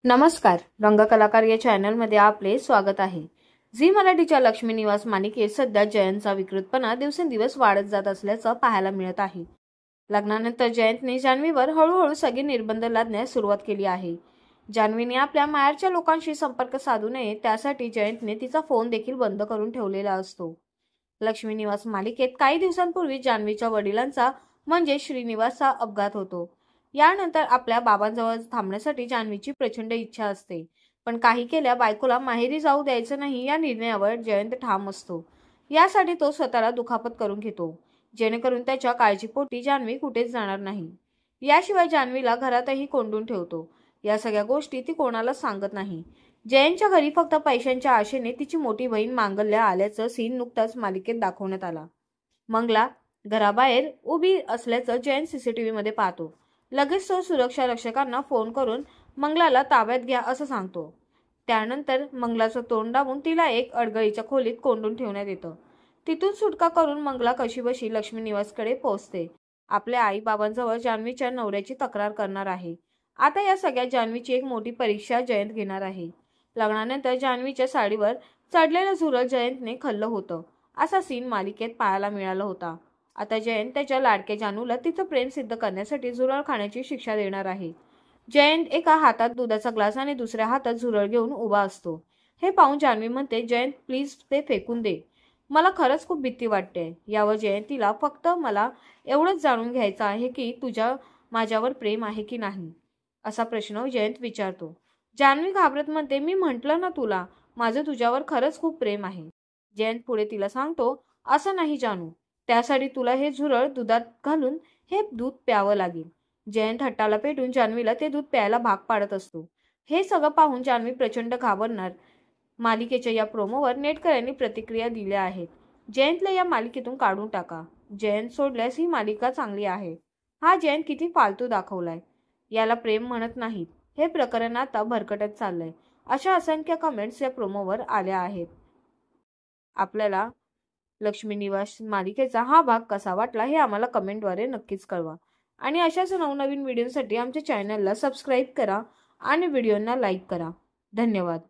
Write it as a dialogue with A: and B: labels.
A: नमस्कार, रंगकलाकार या चॅनलमध्ये आपले स्वागत आहे। झी मराठीच्या लक्ष्मी निवास मालिकेत सध्या जयंतचा विकृतपणा दिवसेंदिवस वाढत जात असल्याचं पाहायला मिळत आहे। लग्नानंतर जयंतने जान्हवीवर हळूहळू सगळे निर्बंध लादण्यास सुरुवात केली आहे। जान्हवीने आपल्या माहेरच्या लोकांशी संपर्क साधू नये त्यासाठी जयंतने तिचा फोन देखील बंद करून ठेवलेला असतो। लक्ष्मी निवास मालिकेत काही दिवसांपूर्वी जान्हवीच्या वडिलांचा म्हणजे श्रीनिवासचा अपघात होतो। यानंतर आपल्या बाबांजवळ थांबण्यासाठी जान्हवीची प्रचंड इच्छा असते, पण काही केल्या बायकोला माहेरी जाऊ द्यायचं नाही या निर्णयावर जयंत ठाम असतो। यासाठी तो स्वतःला दुखापत करून घेतो, जेणेकरून त्याच्या काळजीपोटी जान्हवी कुठेच जाणार नाही। याशिवाय जान्हवीला घरातही कोंडून ठेवतो। या सगळ्या गोष्टी ती कोणाला सांगत नाही। जयंतच्या घरी फक्त पैशांच्या आशेने तिची मोठी बहीण मांगल्या आल्याचं सीन नुकताच मालिकेत दाखवण्यात आला। मंगला घराबाहेर उभी असल्याचं जयंत सीसीटीव्ही मध्ये पाहतो। लगेच तो सुरक्षा रक्षकांना फोन करून मंगलाला ताब्यात घ्या असं सांगतो। त्यानंतर मंगलाचं तोंड दाबून तिला एक अडगळीच्या खोलीत कोंडून ठेवण्यात येतं। तिथून सुटका करून मंगला कशीबशी लक्ष्मी निवासकडे पोहोचते। आपल्या आई बाबांजवळ जान्हवीच्या नवऱ्याची तक्रार करणार आहे। आता या सगळ्या जान्हवीची एक मोठी परीक्षा जयंत घेणार आहे। लग्नानंतर जान्हवीच्या साडीवर चढलेलं झुरळ जयंतने खाल्लं होतं, असा सीन मालिकेत पाहायला मिळाला होता। आता जयंत त्याच्या लाडक्या जानूला तिचं प्रेम सिद्ध करण्यासाठी झुरळ खाण्याची शिक्षा देणार आहे। जयंत एका हातात दुधाचा ग्लास आणि दुसऱ्या हातात झुरळ घेऊन उभा असतो। हे पाहून जान्हवी म्हणते, जयंत प्लीज ते फेकून दे, मला खरंच खूप भीती वाटते। यावर जयंतीला फक्त मला एवढंच जाणून घ्यायचं आहे की तुझ्या माझ्यावर प्रेम आहे की नाही, असा प्रश्न जयंत विचारतो। जान्हवी घाबरत म्हणते, मी म्हटलं ना तुला, माझं तुझ्यावर खरंच खूप प्रेम आहे। जयंत पुढे तिला सांगतो, असं नाही जानू, त्यासाठी तुला हे झुरळ दुधात घालून हे दूध प्यावं लागेल। जयंत हट्टाला पेटून जान्हवीला ते दूध प्यायला भाग पाडत असतो। हे सगळं पाहून जान्हवी प्रचंड घाबरणार। मालिकेच्या या प्रोमोवर नेटकऱ्यांनी प्रतिक्रिया दिल्या आहेत। जयंतला या मालिकेतून काढून टाका, जयंत सोडल्यास ही मालिका चांगली आहे। हा जयंत किती फालतू दाखवलाय, याला प्रेम म्हणत नाहीत, हे प्रकरण आता भरकटत चाललंय, अशा असंख्य कमेंट्स या प्रोमोवर आल्या आहेत। आपल्याला लक्ष्मी निवास मालिकेचा हा भाग कसा वाटला हे आम्हाला कमेंटद्वारे नक्कीच कळवा आणि अशाच नवनवीन व्हिडिओसाठी आमच्या चॅनलला सबस्क्राईब करा आणि व्हिडिओंना लाईक करा। धन्यवाद।